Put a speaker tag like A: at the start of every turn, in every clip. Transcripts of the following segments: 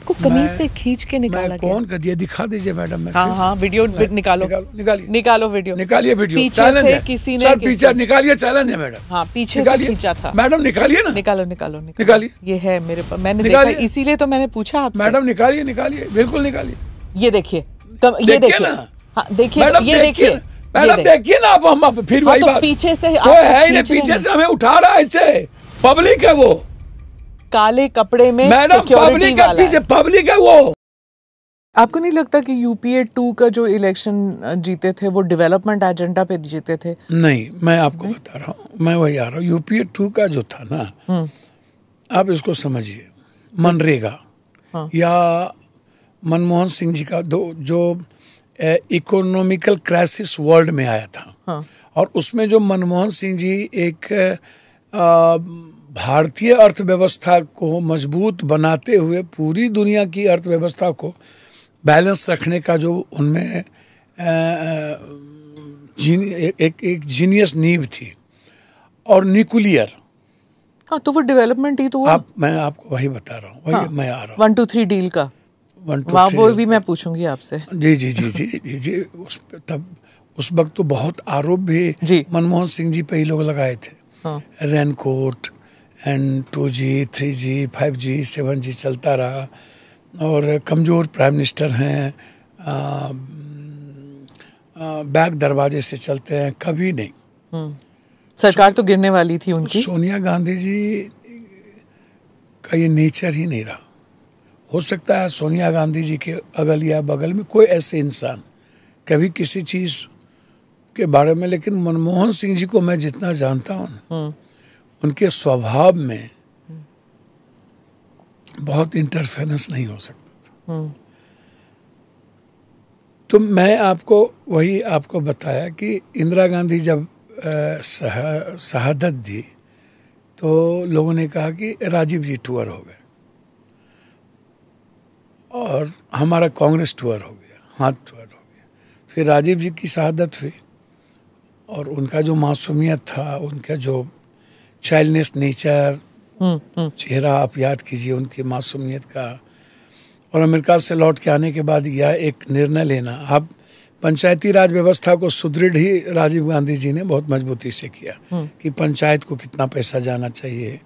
A: आपको कमीज से खींच के निकाला गया।
B: कौन कर दिया? दिखा दीजिए मैडम।
A: हाँ हाँ, वीडियो निकालो, निकालो वीडियो,
B: निकालिए वीडियो।
A: पीछे से किसी ने
B: पीछे निकालिए, चैलेंज है मैडम।
A: हाँ, पीछे से खींचा था
B: मैडम, निकालिए ना।
A: निकालो निकालो निकालिए। ये है मेरे पास, मैंने देखा, इसीलिए तो मैंने पूछा आपसे।
B: मैडम निकालिए, निकालिए, बिल्कुल निकालिए।
A: ये देखिए, ये देखिए ना। हाँ देखिए, ये देखिए
B: मैडम, देखिए ना आप। हम फिर वही बात,
A: पीछे से
B: तो है ही नहीं, पीछे से हमें उठा रहा है ऐसे। पब्लिक है वो,
A: काले कपड़े में
B: मैडम, पब्लिक है पीछे, पब्लिक है वो।
A: आपको नहीं लगता कि यूपीए 2 का जो इलेक्शन जीते थे वो डेवलपमेंट एजेंडा पे जीते थे?
B: नहीं, मैं आपको बता रहा हूँ, मैं वही आ रहा हूँ। यूपीए 2 का जो था ना, आप इसको समझिए, मनरेगा या मनमोहन सिंह जी का जो इकोनॉमिकल क्राइसिस वर्ल्ड में आया था, और उसमें जो मनमोहन सिंह जी एक भारतीय अर्थव्यवस्था को मजबूत बनाते हुए पूरी दुनिया की अर्थव्यवस्था को बैलेंस रखने का जो उनमें एक जीनियस नींव थी, और न्यूक्लियर।
A: हाँ, तो वो डेवलपमेंट ही तो हुआ।
B: मैं आपको वही बता रहा हूँ, वही मैं आ रहा हूँ।
A: 1 2 3 डील का
B: 1 2 3
A: वो भी मैं पूछूंगी आपसे।
B: जी जी जी जी जी जी। तब उस वक्त तो बहुत आरोप भी मनमोहन सिंह जी पे ही लोग लगाए थे। Raincoat and 2G 3G 5G 7G चलता रहा, और कमज़ोर प्राइम मिनिस्टर हैं, बैक दरवाजे से चलते हैं, कभी नहीं।
A: सरकार तो गिरने वाली थी उनकी।
B: सोनिया गांधी जी का ये नेचर ही नहीं रहा। हो सकता है सोनिया गांधी जी के अगल या बगल में कोई ऐसे इंसान कभी किसी चीज़ के बारे में, लेकिन मनमोहन सिंह जी को मैं जितना जानता हूँ, उनके स्वभाव में बहुत इंटरफेरेंस नहीं हो सकता था। तो मैं आपको वही आपको बताया कि इंदिरा गांधी जब शहादत दी तो लोगों ने कहा कि राजीव जी टूर हो गए, और हमारा कांग्रेस टूर हो गया, हाथ टूर हो गया। फिर राजीव जी की शहादत हुई, और उनका जो मासूमियत था, उनका जो चाइल्डनेस नेचर, चेहरा आप याद कीजिए उनकी मासूमियत का। और अमेरिका से लौट के आने के बाद यह एक निर्णय लेना, आप पंचायती राज व्यवस्था को सुदृढ़ ही राजीव गांधी जी ने बहुत मजबूती से किया कि पंचायत को कितना पैसा जाना चाहिए,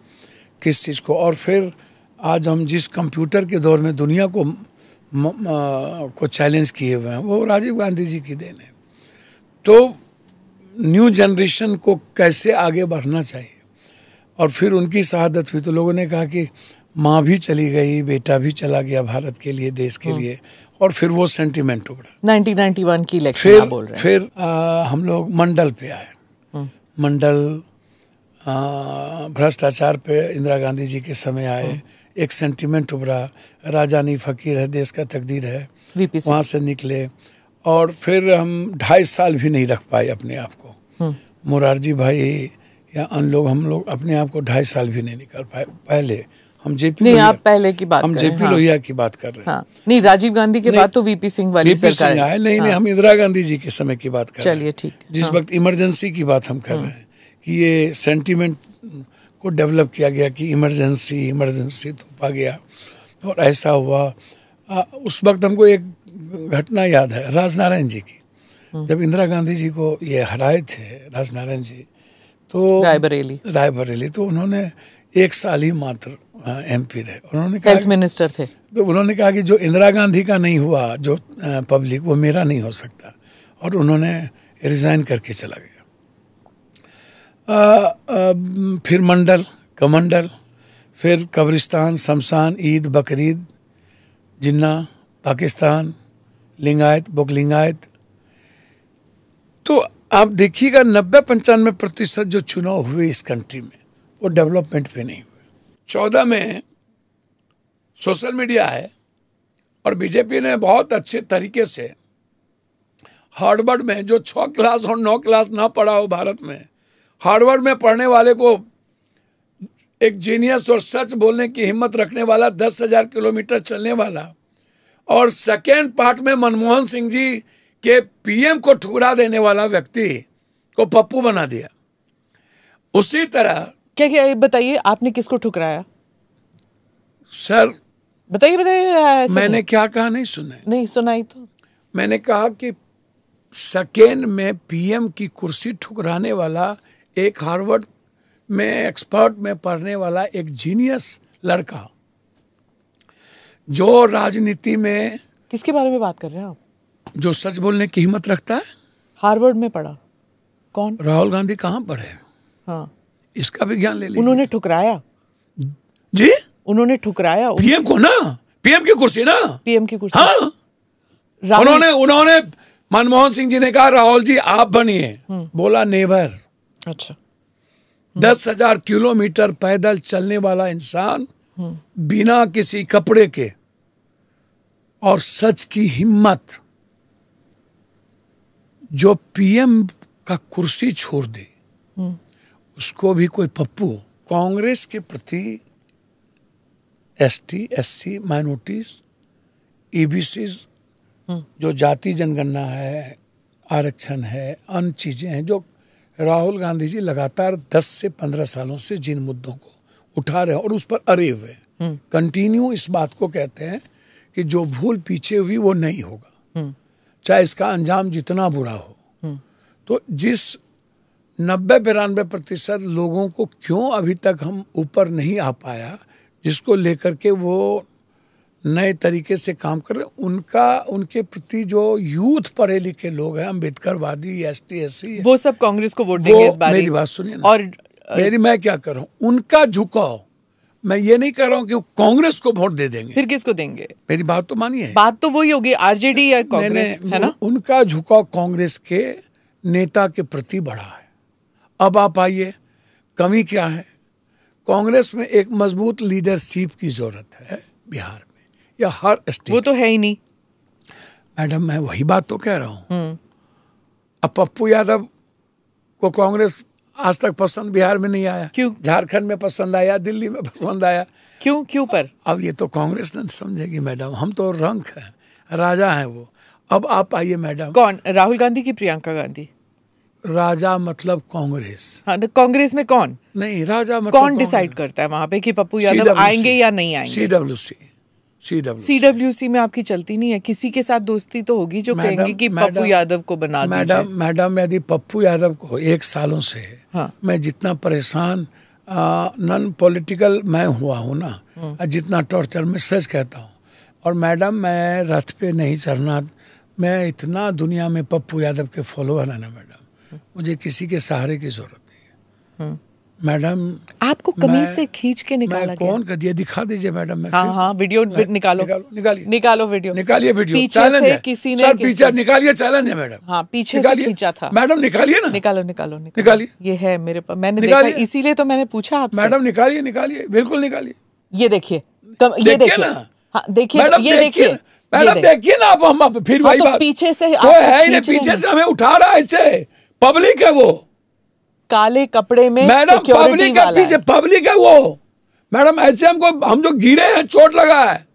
B: किस चीज़ को। और फिर आज हम जिस कंप्यूटर के दौर में दुनिया को चैलेंज किए हुए हैं, वो राजीव गांधी जी की देन है। तो न्यू जनरेशन को कैसे आगे बढ़ना चाहिए, और फिर उनकी शहादत हुई तो लोगों ने कहा कि माँ भी चली गई, बेटा भी चला गया भारत के लिए, देश के लिए, और फिर वो सेंटिमेंट उभरा।
A: 1991 की इलेक्शन आप बोल रहे हैं।
B: फिर हम लोग मंडल पे आए। मंडल भ्रष्टाचार पे इंदिरा गांधी जी के समय आए, एक सेंटिमेंट उभरा, राजा नहीं फकीर है, देश का तकदीर है, वहाँ से निकले। और फिर हम 2.5 साल भी नहीं रख पाए अपने आप को। मोरारजी भाई या अन्य लोग, हम लोग अपने आप को 2.5 साल भी नहीं निकाल पाए। पहले हम जेपी
A: नहीं, आप पहले की बात
B: हम जेपी लोहिया की बात कर रहे हैं।
A: नहीं, राजीव गांधी के बाद तो वीपी सिंह वाली सरकार
B: आए। नहीं, हम इंदिरा गांधी जी के समय की बात कर रहे हैं।
A: चलिए ठीक,
B: जिस वक्त इमरजेंसी की बात हम कर रहे हैं कि ये सेंटीमेंट को डेवलप किया गया कि इमरजेंसी थोपा गया, और ऐसा हुआ। उस वक्त हमको एक घटना याद है राजनारायण जी की, जब इंदिरा गांधी जी को ये हराए थे राजनारायण जी, तो रायबरेली, तो उन्होंने 1 साल ही मात्र MP रहे। उन्होंने कहा,
A: हेल्थ मिनिस्टर थे,
B: तो उन्होंने कहा कि जो इंदिरा गांधी का नहीं हुआ, जो पब्लिक, वो मेरा नहीं हो सकता, और उन्होंने रिजाइन करके चला गया। फिर मंडल, कमंडल, फिर कब्रिस्तान, शमशान, ईद, बकरीद, जिन्ना, पाकिस्तान, लिंगायत, बोकलिंगायत। तो आप देखिएगा 90-95% जो चुनाव हुए इस कंट्री में वो डेवलपमेंट पे नहीं हुए। 14 में सोशल मीडिया है, और बीजेपी ने बहुत अच्छे तरीके से हार्वर्ड में, जो 6 क्लास और 9 क्लास ना पढ़ा हो भारत में, हार्वर्ड में पढ़ने वाले को एक जीनियस और सच बोलने की हिम्मत रखने वाला, 10,000 किलोमीटर चलने वाला, और सेकेंड पार्ट में मनमोहन सिंह जी के PM को ठुकरा देने वाला व्यक्ति को पप्पू बना दिया। उसी तरह
A: क्या बताइए, आपने किसको ठुकराया?
B: सर,
A: बताइए बताइए। ऐसे
B: मैंने क्या कहा नहीं सुने?
A: नहीं सुनाई तो।
B: मैंने कहा कि सेकेंड में पीएम की कुर्सी ठुकराने वाला एक हार्वर्ड में एक्सपर्ट में पढ़ने वाला एक जीनियस लड़का जो राजनीति में,
A: किसके बारे में बात कर रहे हैं आप?
B: जो सच बोलने की हिम्मत रखता है।
A: हार्वर्ड में पढ़ा? कौन?
B: राहुल गांधी कहाँ पढ़े?
A: हाँ,
B: इसका भी ज्ञान ले लीजिए।
A: उन्होंने ठुकराया
B: जी,
A: उन्होंने ठुकराया
B: पीएम को ना, पीएम की कुर्सी ना,
A: पीएम की कुर्सी।
B: हाँ,
A: राहुल-
B: उन्होंने मनमोहन सिंह जी ने कहा राहुल जी आप बनिए, बोला नेवर।
A: अच्छा।
B: 10,000 किलोमीटर पैदल चलने वाला इंसान बिना किसी कपड़े के और सच की हिम्मत, जो पीएम का कुर्सी छोड़ दे, उसको भी कोई पप्पू कांग्रेस के प्रति एसटी, एससी, माइनॉरिटीज, ईबीसीज, जो जाति जनगणना है, आरक्षण है, अन्य चीजें हैं जो राहुल गांधी जी लगातार 10 से 15 सालों से जिन मुद्दों को उठा रहे हैं और उस पर अरे हुए कंटिन्यू इस बात को कहते हैं कि जो भूल पीछे हुई वो नहीं होगा, चाहे इसका अंजाम जितना बुरा हो। तो जिस 90-92% लोगों को क्यों अभी तक हम ऊपर नहीं आ पाया, जिसको लेकर के वो नए तरीके से काम कर रहे हैं, उनके प्रति जो यूथ पढ़े लिखे लोग हैं, अम्बेडकरवादी, एसटी, एससी,
A: वो सब कांग्रेस को वोट देंगे इस बार।
B: मेरी बात सुनिए ना,
A: और
B: मैं क्या कर रहा हूँ, उनका झुकाव, मैं ये नहीं कह रहा हूँ कि वो कांग्रेस को वोट दे देंगे।
A: फिर किसको देंगे?
B: मेरी बात तो मानिए।
A: बात तो वही होगी, आरजेडी या कांग्रेस, है ना?
B: उनका झुकाव कांग्रेस के नेता के प्रति बढ़ा है। अब आप आइए, कमी क्या है? कांग्रेस में एक मजबूत लीडरशिप की जरूरत है बिहार में या हर स्टेट।
A: वो तो है ही नहीं
B: मैडम, मैं वही बात तो कह रहा हूँ। अब पप्पू यादव को कांग्रेस आज तक पसंद बिहार में नहीं आया।
A: क्यों?
B: झारखंड में पसंद आया, दिल्ली में पसंद आया।
A: क्यों पर?
B: अब ये तो कांग्रेस ने समझेगी मैडम, हम तो रंक हैं, राजा हैं वो। अब आप आइए मैडम।
A: कौन? राहुल गांधी की प्रियंका गांधी?
B: राजा मतलब कांग्रेस।
A: हाँ, तो कांग्रेस में कौन?
B: नहीं, राजा मतलब
A: कौन डिसाइड करता है वहां पे कि पप्पू यादव आएंगे या नहीं आएंगे? सीडब्ल्यूसी में आपकी चलती नहीं है? किसी के साथ दोस्ती तो होगी जो कहेंगे कि पप्पू यादव को बना दीजिए।
B: मैडम, यदि पप्पू यादव को 1 सालों से मैं जितना परेशान नॉन पॉलिटिकल मैं हुआ हूँ ना, जितना टॉर्चर, मैं सच कहता हूँ। और मैडम, मैं रथ पे नहीं चढ़ना, मैं इतना दुनिया में पप्पू यादव के फॉलोअर है ना मैडम, मुझे किसी के सहारे की जरूरत नहीं है मैडम।
A: आपको कमीज से खींच के निकाला गया?
B: कौन कर दिया? दिखा दीजिए मैडम।
A: हाँ, वीडियो निकालो वीडियो,
B: निकालिए वीडियो।
A: पीछे से किसी ने
B: पीछे निकालिए, चैलेंज है मैडम।
A: हाँ, पीछे से खींचा था मैडम।
B: निकालिए ना,
A: निकालिए। ये है मेरे पास, मैंने देखा, इसीलिए तो मैंने पूछा आपसे।
B: मैडम निकालिए, बिल्कुल निकालिए।
A: ये देखिए, ये देखिए ना, हाँ देखिए, ये देखिए
B: मैडम, देखिए ना। अब हम फिर वही बात,
A: पीछे से
B: तो है ही नहीं, पीछे से हमें उठा रहा है, ऐसे पब्लिक है वो,
A: काले कपड़े में
B: मैडम,
A: सिक्योरिटी वाला
B: पीछे पब्लिक है वो मैडम। ऐसे हम जो गिरे हैं, चोट लगा है,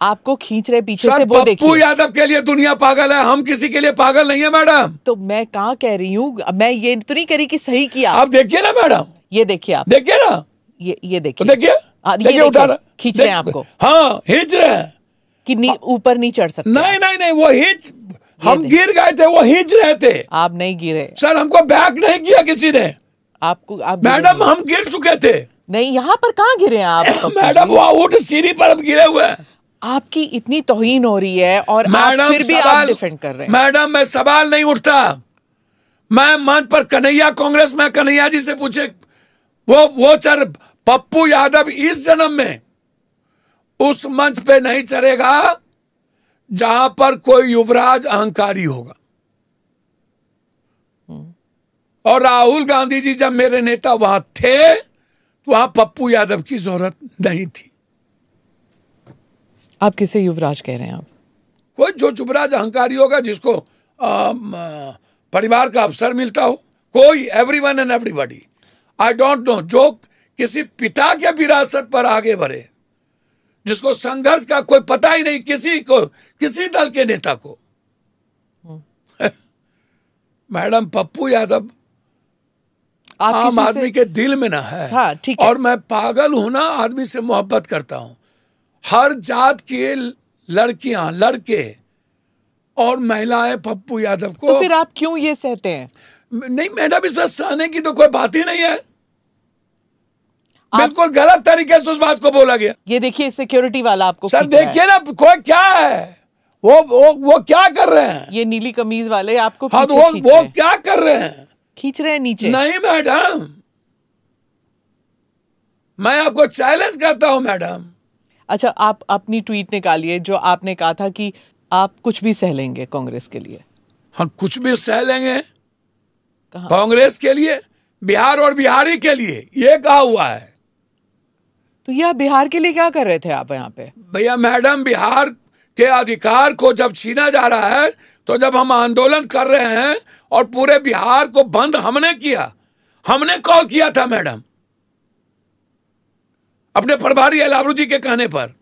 A: आपको खींच रहे पीछे से, वो देखिए।
B: पप्पू यादव के लिए दुनिया पागल है, हम किसी के लिए पागल नहीं है मैडम।
A: तो मैं कहाँ कह रही हूँ, मैं ये तो नहीं कह रही कि सही किया।
B: आप देखिए ना मैडम,
A: ये देखिए, आप
B: देखिए ना,
A: ये देखिए,
B: देखिए उठा रहा,
A: खींच रहे हैं आपको।
B: हाँ, खींच रहे हैं
A: कि ऊपर नहीं चढ़ सकते।
B: नहीं, वो हम गिर गए थे, वो खींच रहे थे।
A: आप नहीं गिरे
B: सर, हमको बैक नहीं किया किसी ने। आप मैडम, हम गिर चुके थे।
A: नहीं, यहाँ पर कहाँ गिरे हैं आप?
B: मैडम, वो ऊँट सीढ़ी पर हम गिरे हुए हैं।
A: आपकी इतनी तौहीन हो रही है और आप फिर भी आप डिफेंड कर रहे हैं।
B: मैडम, मैं सवाल नहीं उठता, मैं मंच पर कन्हैया, कांग्रेस में कन्हैया जी से पूछे, वो सर, पप्पू यादव इस जन्म में उस मंच पे नहीं चढ़ेगा जहां पर कोई युवराज अहंकारी होगा। और राहुल गांधी जी जब मेरे नेता वहां थे, तो वहां पप्पू यादव की जरूरत नहीं थी।
A: आप किसे युवराज कह रहे हैं? आप
B: कोई जो युवराज अहंकारी होगा, जिसको परिवार का अवसर मिलता हो, कोई, everyone and everybody, I don't know, जो किसी पिता के विरासत पर आगे बढ़े, जिसको संघर्ष का कोई पता ही नहीं, किसी दल के नेता को। मैडम, पप्पू यादव आम आदमी के दिल में ना है।
A: हाँ, ठीक है।
B: और मैं पागल हूं ना, आदमी से मोहब्बत करता हूं। हर जात के लड़कियां, लड़के और महिलाएं पप्पू यादव को।
A: तो फिर आप क्यों ये सहते हैं?
B: नहीं मैडम, इसमें सहने की तो कोई बात ही नहीं है। बिल्कुल गलत तरीके से उस बात को बोला गया।
A: ये देखिए सिक्योरिटी वाला आपको
B: सर
A: खींच रहा है।
B: देखिए ना, कोई क्या है, वो क्या कर रहे हैं?
A: ये नीली कमीज वाले आपको
B: हाँ,
A: पीछे खींच
B: वो
A: रहे हैं।
B: क्या कर रहे हैं?
A: खींच रहे हैं नीचे।
B: नहीं मैडम, मैं आपको चैलेंज करता हूं मैडम।
A: अच्छा, आप अपनी ट्वीट निकालिए जो आपने कहा था कि आप कुछ भी सह लेंगे कांग्रेस के लिए।
B: हम कुछ भी सह लेंगे
A: कहाँ?
B: कांग्रेस के लिए, बिहार और बिहारी के लिए, ये कहा हुआ है।
A: तो यह बिहार के लिए क्या कर रहे थे आप यहाँ पे?
B: भैया मैडम, बिहार के अधिकार को जब छीना जा रहा है, तो जब हम आंदोलन कर रहे हैं और पूरे बिहार को बंद हमने किया, हमने कॉल किया था मैडम, अपने प्रभारी एलावरू जी के कहने पर।